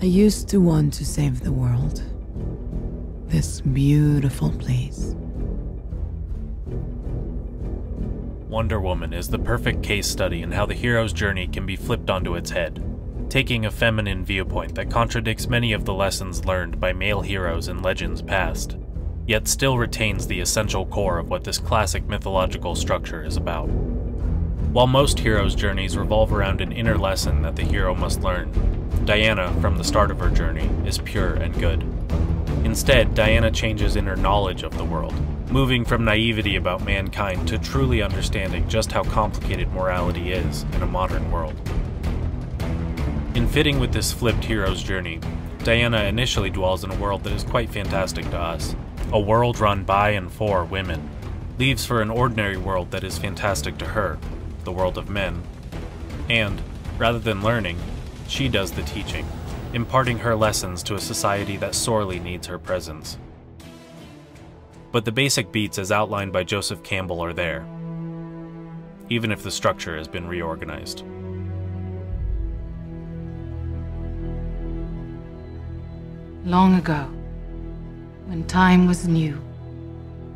I used to want to save the world. This beautiful place. Wonder Woman is the perfect case study in how the hero's journey can be flipped onto its head, taking a feminine viewpoint that contradicts many of the lessons learned by male heroes in legends past, yet still retains the essential core of what this classic mythological structure is about. While most heroes' journeys revolve around an inner lesson that the hero must learn, Diana, from the start of her journey, is pure and good. Instead, Diana changes in her knowledge of the world, moving from naivety about mankind to truly understanding just how complicated morality is in a modern world. In fitting with this flipped hero's journey, Diana initially dwells in a world that is quite fantastic to us, a world run by and for women, leaves for an ordinary world that is fantastic to her, the world of men, and, rather than learning, she does the teaching, imparting her lessons to a society that sorely needs her presence. But the basic beats as outlined by Joseph Campbell are there, even if the structure has been reorganized. Long ago, when time was new,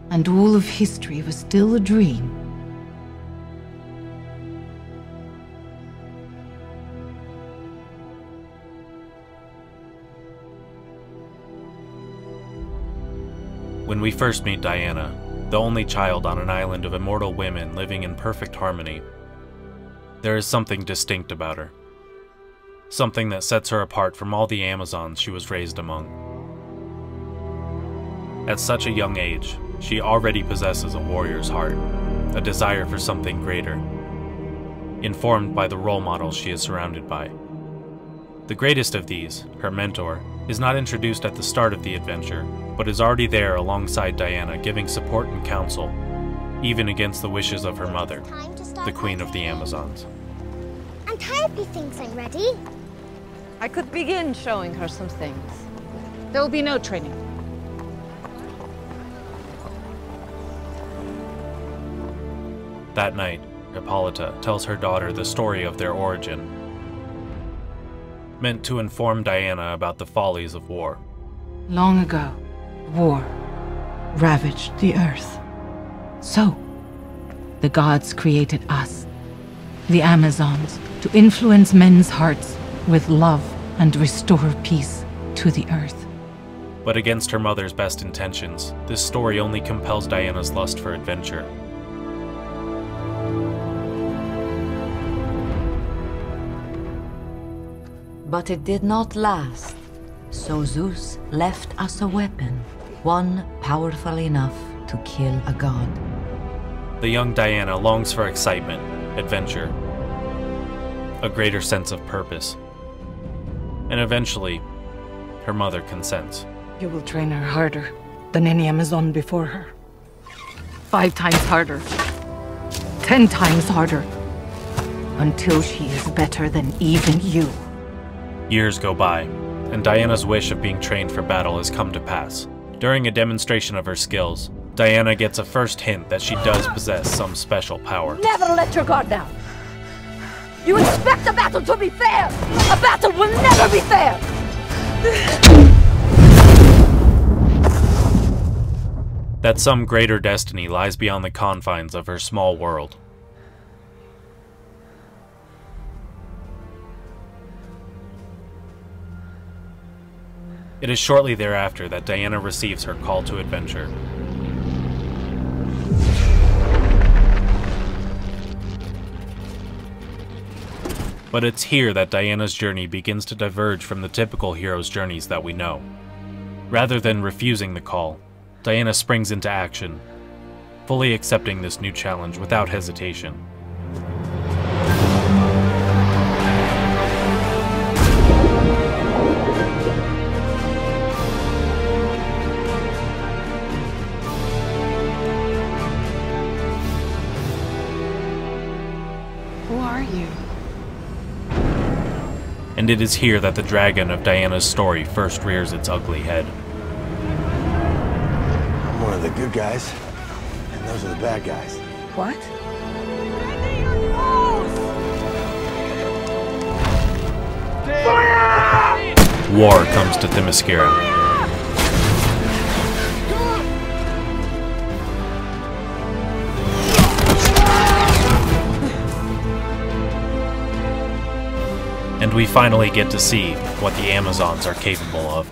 and all of history was still a dream, when we first meet Diana, the only child on an island of immortal women living in perfect harmony, there is something distinct about her. Something that sets her apart from all the Amazons she was raised among. At such a young age, she already possesses a warrior's heart, a desire for something greater, informed by the role models she is surrounded by. The greatest of these, her mentor, is not introduced at the start of the adventure, but is already there alongside Diana, giving support and counsel, even against the wishes of her mother, the Queen of the Amazons. I'm tired of these things I'm ready. I could begin showing her some things. There will be no training. That night, Hippolyta tells her daughter the story of their origin, meant to inform Diana about the follies of war. long ago, war ravaged the earth. So, the gods created us, the Amazons, to influence men's hearts with love and restore peace to the earth. But against her mother's best intentions, this story only compels Diana's lust for adventure. But it did not last, so Zeus left us a weapon, one powerful enough to kill a god. The young Diana longs for excitement, adventure, a greater sense of purpose. And eventually, her mother consents. You will train her harder than any Amazon before her. 5 times harder. 10 times harder. Until she is better than even you. Years go by, and Diana's wish of being trained for battle has come to pass. During a demonstration of her skills, Diana gets a first hint that she does possess some special power. Never let your guard down! You expect a battle to be fair! A battle will never be fair! That some greater destiny lies beyond the confines of her small world. It is shortly thereafter that Diana receives her call to adventure. But it's here that Diana's journey begins to diverge from the typical hero's journeys that we know. Rather than refusing the call, Diana springs into action, fully accepting this new challenge without hesitation. Who are you? And it is here that the dragon of Diana's story first rears its ugly head. I'm one of the good guys, and those are the bad guys. What? war comes to Themyscira. And we finally get to see what the Amazons are capable of.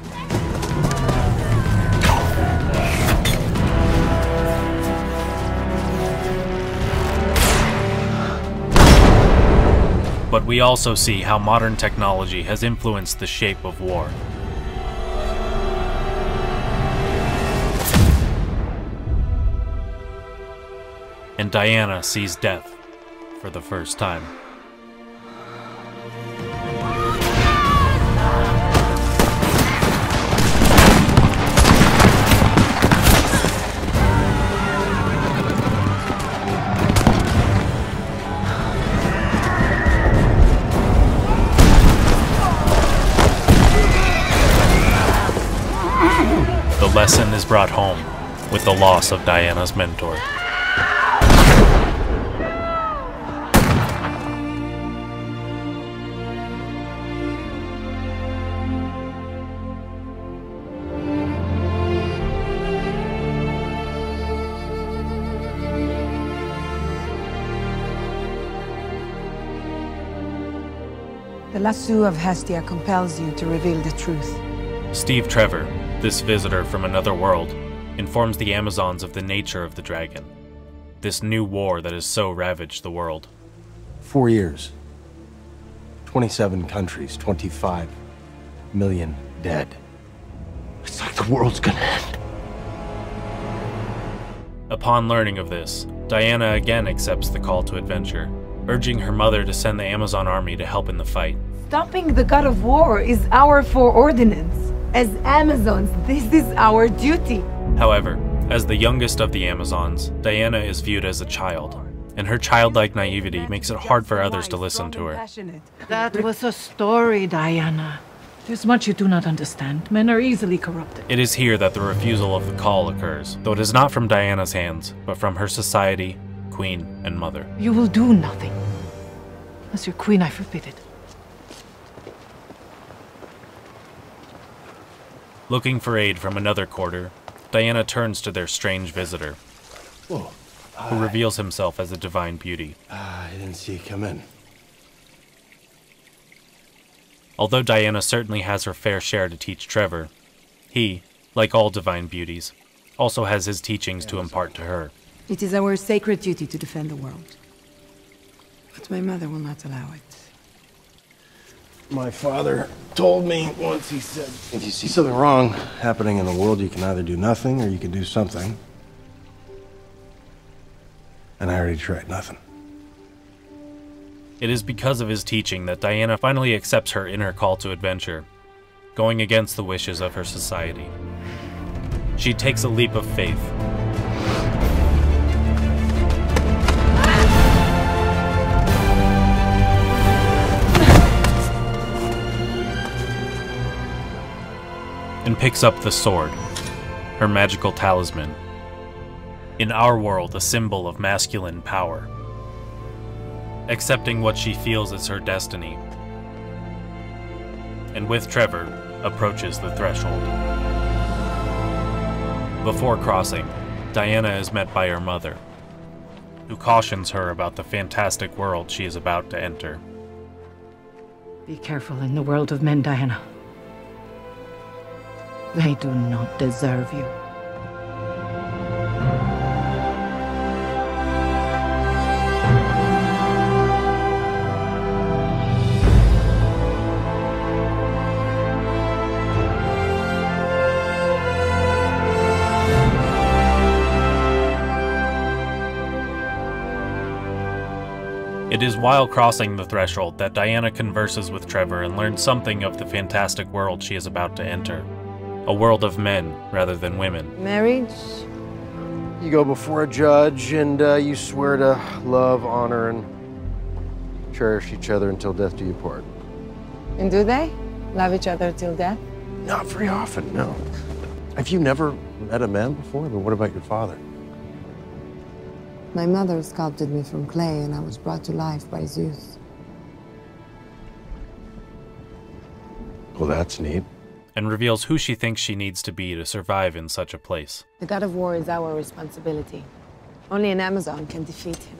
But we also see how modern technology has influenced the shape of war. And Diana sees death for the first time. The lesson is brought home with the loss of Diana's mentor. The lasso of Hestia compels you to reveal the truth. Steve Trevor, this visitor from another world, informs the Amazons of the nature of the dragon. This new war that has so ravaged the world. 4 years. 27 countries, 25 million dead. It's like the world's gonna end. Upon learning of this, Diana again accepts the call to adventure, urging her mother to send the Amazon army to help in the fight. Stopping the god of war is our foreordinance. As Amazons, this is our duty. However, as the youngest of the Amazons, Diana is viewed as a child, and her childlike naivety makes it hard for others to listen to her. That was a story, Diana. There's much you do not understand. Men are easily corrupted. It is here that the refusal of the call occurs, though it is not from Diana's hands, but from her society, queen, and mother. You will do nothing. As your queen, I forbid it. Looking for aid from another quarter, Diana turns to their strange visitor, Whoa. who reveals himself as a divine beauty. I didn't see you come in. Although Diana certainly has her fair share to teach Trevor, he, like all divine beauties, also has his teachings to impart to her. It is our sacred duty to defend the world. But my mother will not allow it. My father told me once, he said, if you see something wrong happening in the world, you can either do nothing or you can do something. And I already tried nothing. It is because of his teaching that Diana finally accepts her inner call to adventure, going against the wishes of her society. She takes a leap of faith. And picks up the sword, her magical talisman. In our world, a symbol of masculine power. Accepting what she feels is her destiny. And with Trevor, approaches the threshold. Before crossing, Diana is met by her mother, who cautions her about the fantastic world she is about to enter. Be careful in the world of men, Diana. They do not deserve you. It is while crossing the threshold that Diana converses with Trevor and learns something of the fantastic world she is about to enter. A world of men rather than women. Marriage? You go before a judge and you swear to love, honor, and cherish each other until death do you part. And do they? Love each other till death? Not very often, no. Have you never met a man before? I mean, what about your father? My mother sculpted me from clay and I was brought to life by Zeus. Well, that's neat. and reveals who she thinks she needs to be to survive in such a place. The God of War is our responsibility. Only an Amazon can defeat him.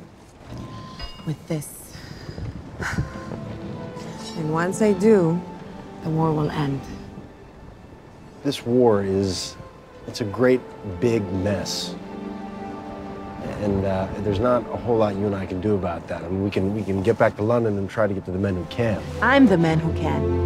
With this. And once I do, the war will end. This war it's a great big mess. And there's not a whole lot you and I can do about that. I mean, we can get back to London and try to get to the men who can. I'm the man who can.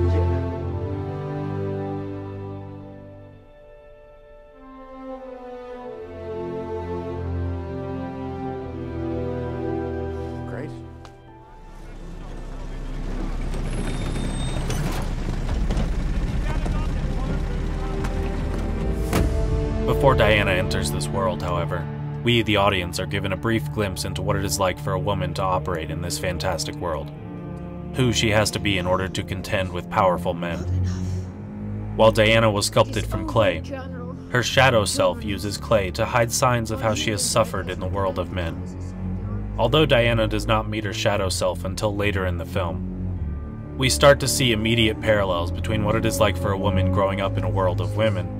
Great. Before Diana enters this world, however, we, the audience, are given a brief glimpse into what it is like for a woman to operate in this fantastic world. Who she has to be in order to contend with powerful men. While Diana was sculpted from clay, her shadow self uses clay to hide signs of how she has suffered in the world of men. Although Diana does not meet her shadow self until later in the film, we start to see immediate parallels between what it is like for a woman growing up in a world of women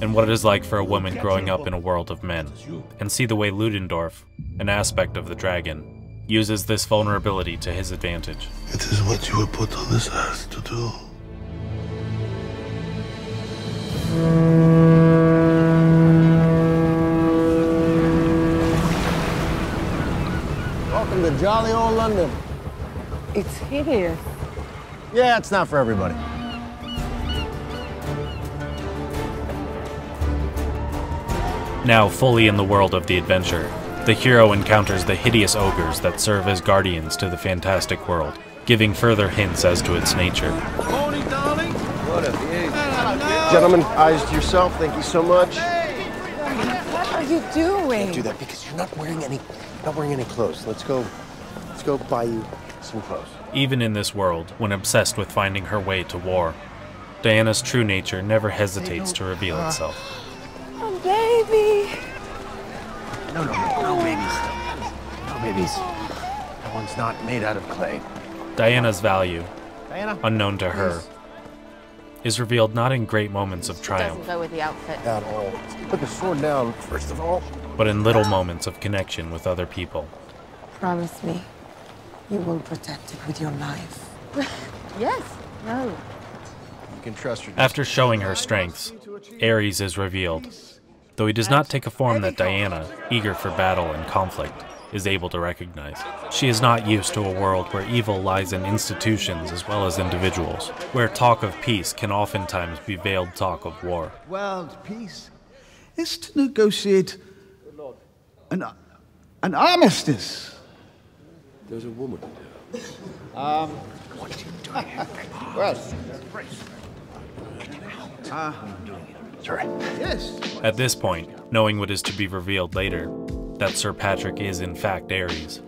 and what it is like for a woman growing up in a world of men, and see the way Ludendorff, an aspect of the dragon, uses this vulnerability to his advantage. It is what you were put on this earth to do. Welcome to jolly old London. It's hideous. Yeah, it's not for everybody. Now fully in the world of the adventure, the hero encounters the hideous ogres that serve as guardians to the fantastic world, giving further hints as to its nature. Morning, darling. What a view. Gentlemen, eyes to yourself. Thank you so much. What are you doing? Do that because you're not wearing any clothes. Let's go buy you some clothes. Even in this world, when obsessed with finding her way to war, Diana's true nature never hesitates to reveal itself. Oh, baby. No babies. No babies. That one's not made out of clay. Diana's value, Diana? unknown to her, is revealed not in great moments of triumph, Doesn't go with the outfit. At all. Put the sword down, first of all. but in little moments of connection with other people. Promise me you will protect it with your life. Yes. No. You can trust her. After showing her strengths, Ares is revealed, though he does not take a form that Diana, eager for battle and conflict, is able to recognize. She is not used to a world where evil lies in institutions as well as individuals, where talk of peace can oftentimes be veiled talk of war. World peace is to negotiate an armistice. There's a woman. Well, Sorry. yes. At this point, knowing what is to be revealed later, that Sir Patrick is in fact Ares,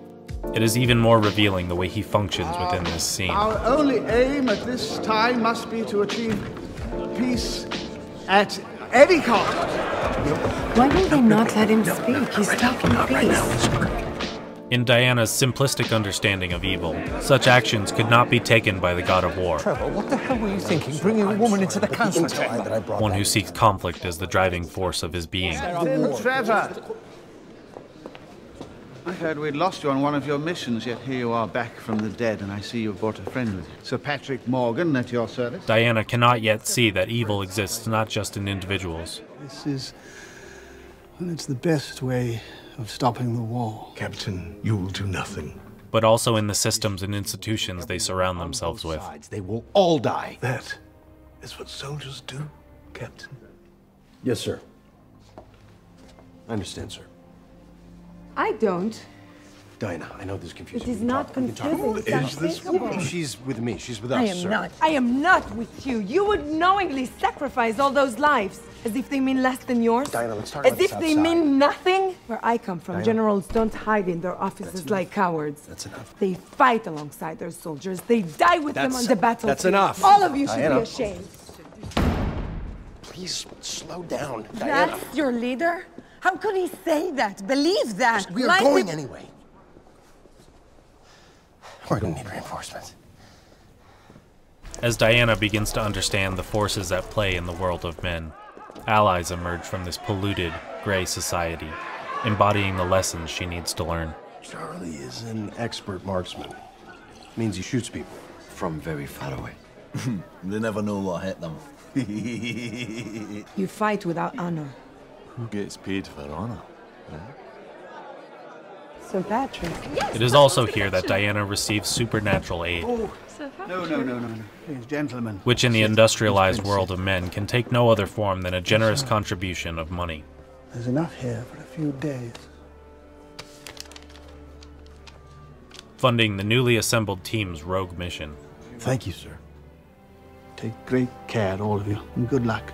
it is even more revealing the way he functions within this scene. Our only aim at this time must be to achieve peace at any cost. Why will they not let him speak? He's talking peace. In Diana's simplistic understanding of evil, such actions could not be taken by the god of war, Trevor, what the hell were you thinking, bringing a woman into the council chamber? one who seeks conflict as the driving force of his being. Trevor! I heard we'd lost you on one of your missions, yet here you are back from the dead, and I see you've brought a friend with you. Sir Patrick Morgan at your service. Diana cannot yet see that evil exists not just in individuals, It's the best way of stopping the war. Captain, you will do nothing. but also in the systems and institutions they surround themselves with. They will all die. That is what soldiers do, Captain. Yes, sir. I understand, sir. I don't. Diana, I know this is confusing. It is not confusing. Who is this woman? She's with me. She's with us, I am sir. not. I am not with you. You would knowingly sacrifice all those lives as if they mean less than yours. Diana, let's talk as about if this they outside. mean nothing. Where I come from, Diana. generals don't hide in their offices like cowards. That's enough. They fight alongside their soldiers. They die with them on the battlefield. That's enough. All of you should Diana. be ashamed. Please slow down, Diana. That's your leader? How could he say that? Believe that? We are Like going we- anyway. We're gonna need reinforcements. As Diana begins to understand the forces at play in the world of men, allies emerge from this polluted, gray society, embodying the lessons she needs to learn. Charlie is an expert marksman. Means he shoots people. From very far away. They never know what hit them. You fight without honor. Who gets paid for honor? Sir Patrick. It is also here that Diana receives supernatural aid, No. Please, gentlemen. which in the industrialized world of men can take no other form than a generous contribution of money. There's enough here for a few days. Funding the newly assembled team's rogue mission. Thank you, sir. Take great care, all of you, and good luck.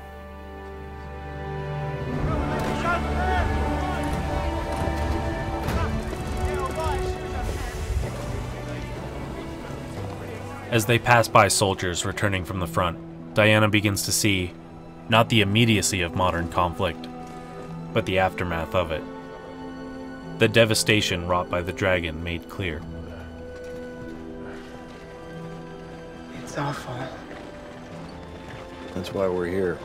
As they pass by soldiers returning from the front, Diana begins to see not the immediacy of modern conflict, but the aftermath of it. The devastation wrought by the dragon made clear. It's awful. That's why we're here.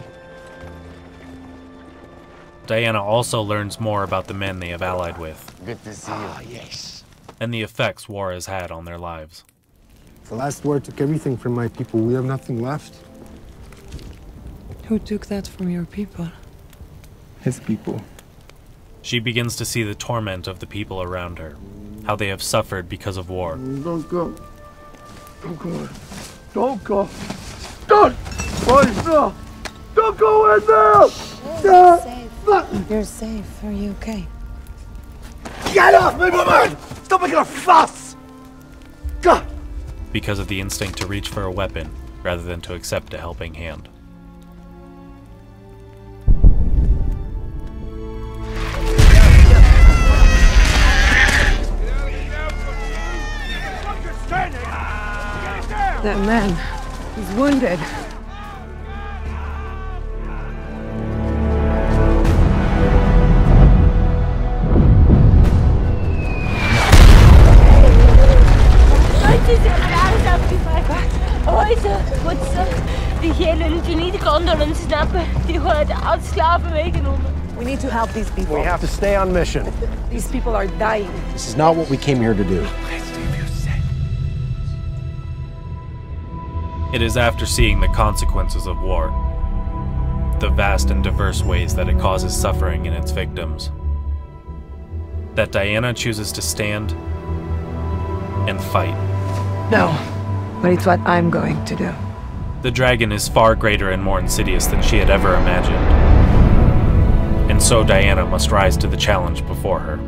Diana also learns more about the men they have allied with. Good to see you. Yes. And the effects war has had on their lives. The last war took everything from my people. We have nothing left. Who took that from your people? His people. She begins to see the torment of the people around her, how they have suffered because of war. Don't go. Don't go. Don't go. Don't! Boys, no! Don't go in there! You're safe. Are you okay? Get off me, woman! Stop making a fuss! God! Because of the instinct to reach for a weapon rather than to accept a helping hand. That man, he's wounded. We need to help these people. We have to stay on mission. These people are dying. This is not what we came here to do. It is after seeing the consequences of war, the vast and diverse ways that it causes suffering in its victims, that Diana chooses to stand and fight. No, but it's what I'm going to do. The dragon is far greater and more insidious than she had ever imagined, and so Diana must rise to the challenge before her.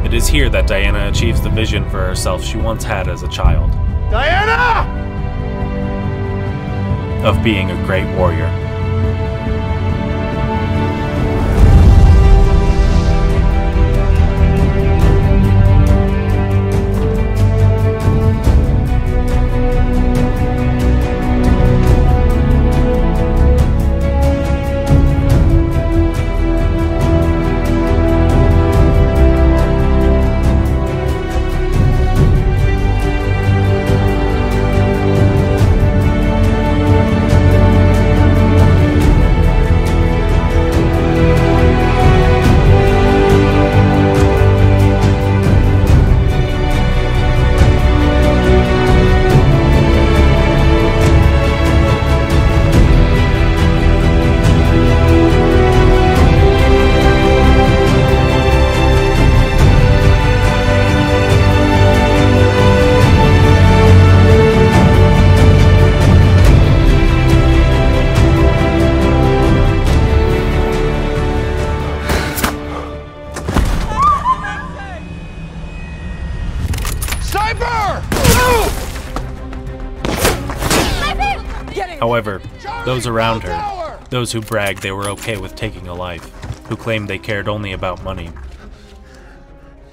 It is here that Diana achieves the vision for herself she once had as a child. Diana! Of being a great warrior. However, those around her, those who bragged they were okay with taking a life, who claimed they cared only about money,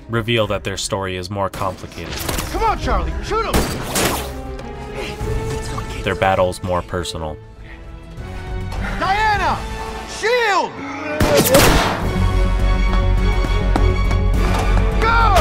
reveal that their story is more complicated. Come on, Charlie, shoot him! Their battles more personal. Diana! Shield! Go!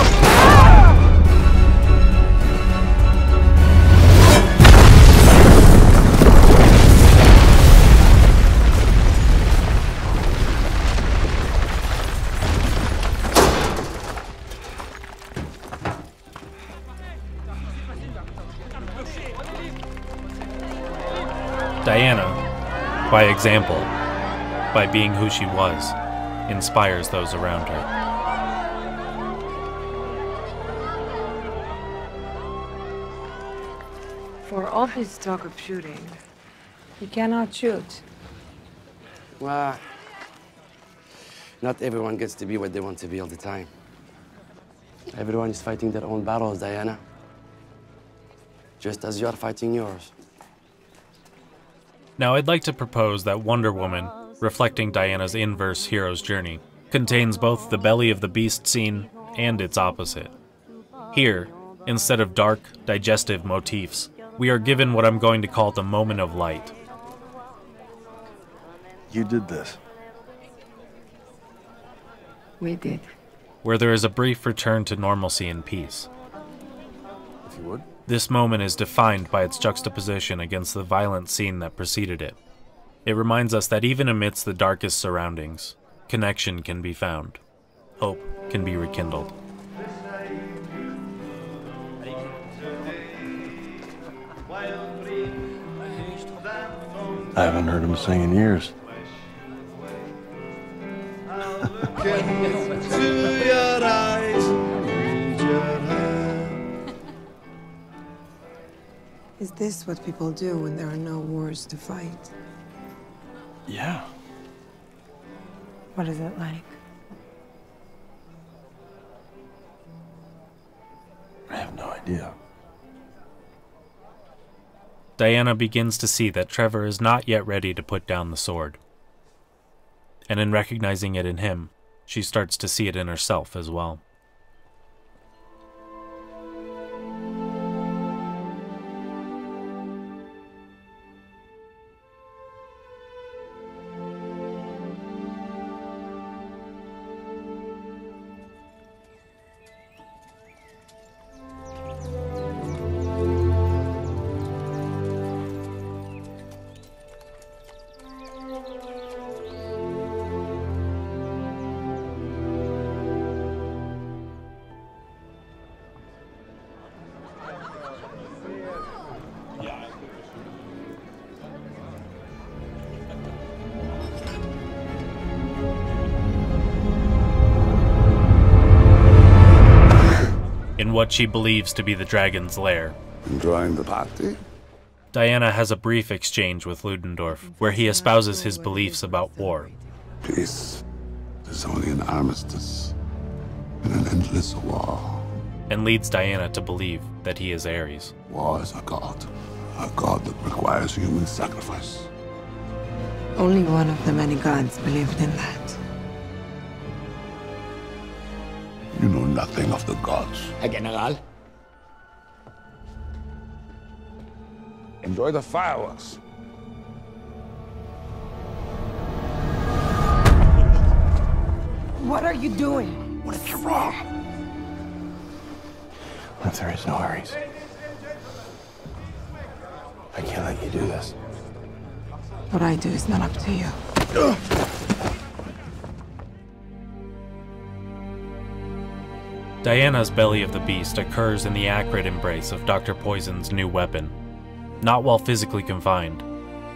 Diana, by example, by being who she was, inspires those around her. For all his talk of shooting, he cannot shoot. Well, not everyone gets to be what they want to be all the time. Everyone is fighting their own battles, Diana. Just as you're fighting yours. Now I'd like to propose that Wonder Woman, reflecting Diana's inverse hero's journey, contains both the belly of the beast scene and its opposite. Here, instead of dark, digestive motifs, we are given what I'm going to call the moment of light. You did this. We did. Where there is a brief return to normalcy and peace. If you would. This moment is defined by its juxtaposition against the violent scene that preceded it. It reminds us that even amidst the darkest surroundings, connection can be found. Hope can be rekindled. I haven't heard him sing in years. Is this what people do when there are no wars to fight? Yeah. What is it like? I have no idea. Diana begins to see that Trevor is not yet ready to put down the sword. And in recognizing it in him, she starts to see it in herself as well. In what she believes to be the dragon's lair, Enjoying the party? Diana has a brief exchange with Ludendorff, where he espouses his beliefs about war. Peace is only an armistice in an endless war. And leads Diana to believe that he is Ares. War is a god that requires human sacrifice. Only one of the many gods believed in that. You know nothing of the gods. Herr General. Enjoy the fireworks. What are you doing? What if you're wrong? What if there is no Ares? I can't let you do this. What I do is not up to you. Diana's belly of the beast occurs in the acrid embrace of Dr. Poison's new weapon, not while physically confined,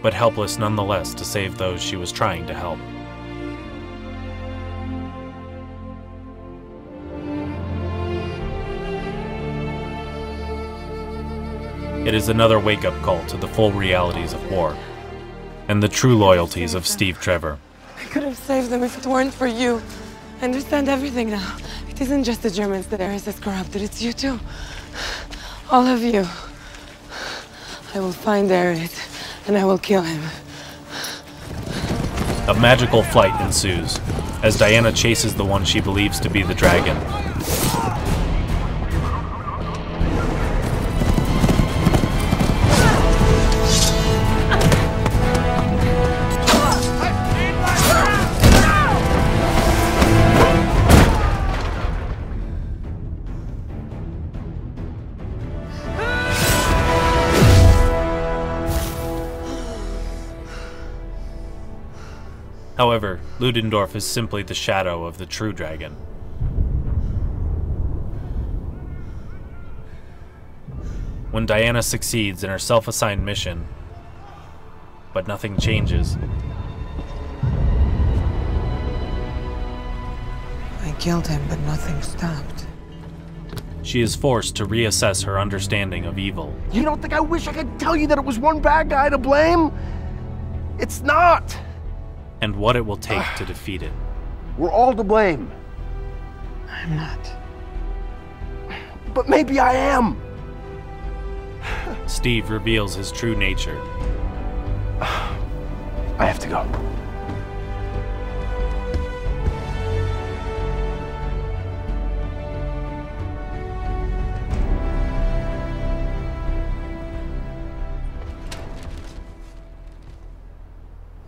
but helpless nonetheless to save those she was trying to help. It is another wake-up call to the full realities of war, and the true loyalties of Steve Trevor. I could have saved them if it weren't for you. I understand everything now. It isn't just the Germans that Ares has corrupted, it's you too. All of you. I will find Ares, and I will kill him. A magical flight ensues, as Diana chases the one she believes to be the dragon. However, Ludendorff is simply the shadow of the true dragon. When Diana succeeds in her self-assigned mission, but nothing changes. I killed him, but nothing stopped. She is forced to reassess her understanding of evil. You don't think I wish I could tell you that it was one bad guy to blame? It's not! And what it will take to defeat it. We're all to blame. I'm not. But maybe I am! Steve reveals his true nature. I have to go.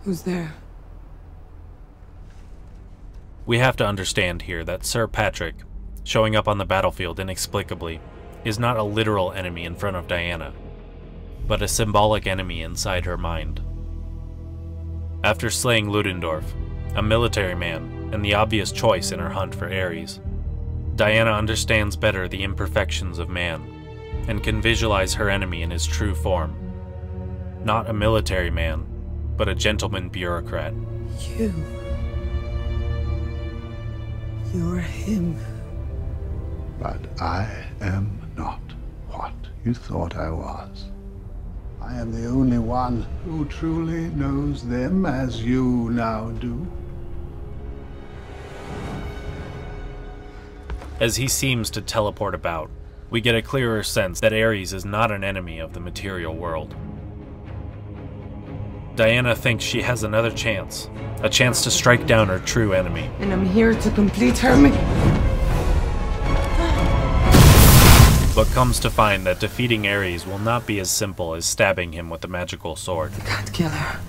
Who's there? We have to understand here that Sir Patrick, showing up on the battlefield inexplicably, is not a literal enemy in front of Diana, but a symbolic enemy inside her mind. After slaying Ludendorff, a military man and the obvious choice in her hunt for Ares, Diana understands better the imperfections of man and can visualize her enemy in his true form. Not a military man, but a gentleman bureaucrat. You're him. But I am not what you thought I was. I am the only one who truly knows them as you now do. As he seems to teleport about, we get a clearer sense that Ares is not an enemy of the material world. Diana thinks she has another chance, a chance to strike down her true enemy. And I'm here to complete her mission. But comes to find that defeating Ares will not be as simple as stabbing him with a magical sword. I can't kill her.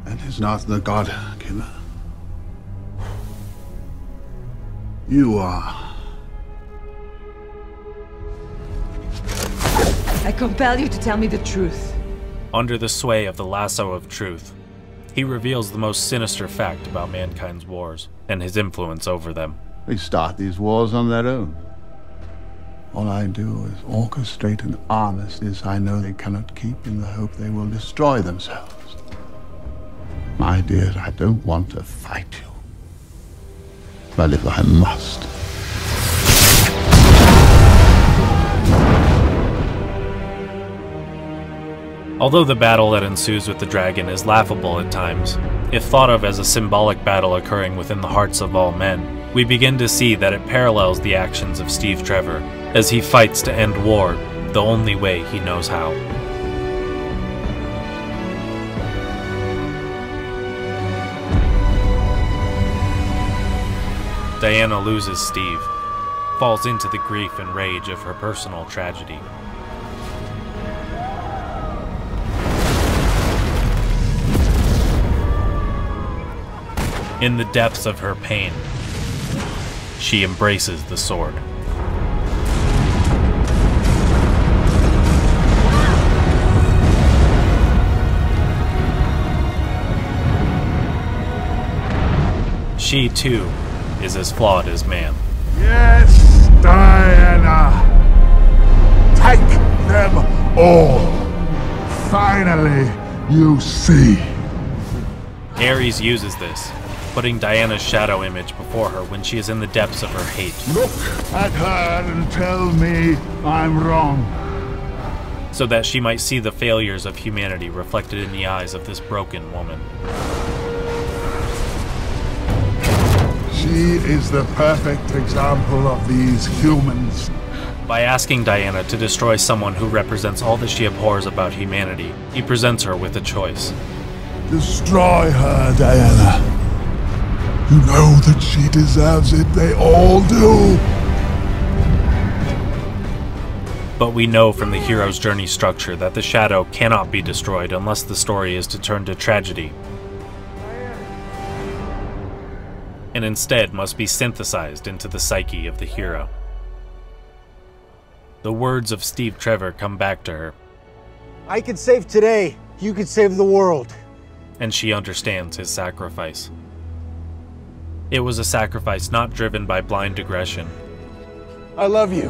And is not the god killer. You are. I compel you to tell me the truth. Under the sway of the lasso of truth, he reveals the most sinister fact about mankind's wars and his influence over them. They start these wars on their own. All I do is orchestrate an armistice I know they cannot keep in the hope they will destroy themselves. My dear, I don't want to fight you. But if I must... Although the battle that ensues with the dragon is laughable at times, if thought of as a symbolic battle occurring within the hearts of all men, we begin to see that it parallels the actions of Steve Trevor as he fights to end war the only way he knows how. Diana loses Steve, falls into the grief and rage of her personal tragedy. In the depths of her pain, she embraces the sword. She, too, is as flawed as man. Yes, Diana! Take them all! Finally, you see. Ares uses this, putting Diana's shadow image before her when she is in the depths of her hate. Look at her and tell me I'm wrong. So that she might see the failures of humanity reflected in the eyes of this broken woman. She is the perfect example of these humans. By asking Diana to destroy someone who represents all that she abhors about humanity, he presents her with a choice. Destroy her, Diana. You know that she deserves it. They all do. But we know from the hero's journey structure that the shadow cannot be destroyed unless the story is to turn to tragedy, and instead must be synthesized into the psyche of the hero. The words of Steve Trevor come back to her. I could save today. You could save the world. And she understands his sacrifice. It was a sacrifice not driven by blind aggression. I love you.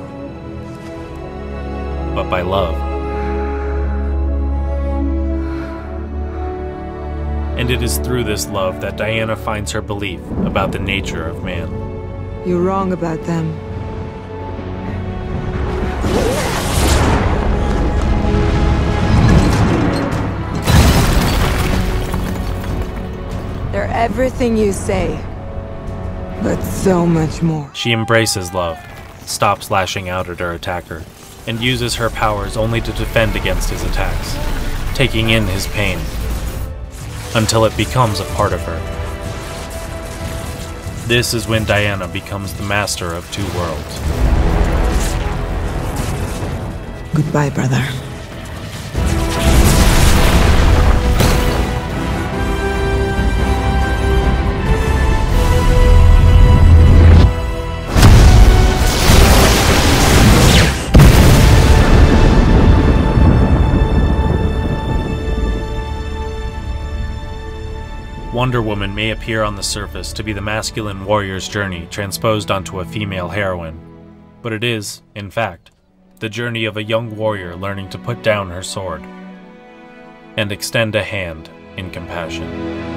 But by love. And it is through this love that Diana finds her belief about the nature of man. You're wrong about them. They're everything you say, but so much more. She embraces love, stops lashing out at her attacker, and uses her powers only to defend against his attacks, taking in his pain, until it becomes a part of her. This is when Diana becomes the master of two worlds. Goodbye, brother. Wonder Woman may appear on the surface to be the masculine warrior's journey transposed onto a female heroine, but it is, in fact, the journey of a young warrior learning to put down her sword and extend a hand in compassion.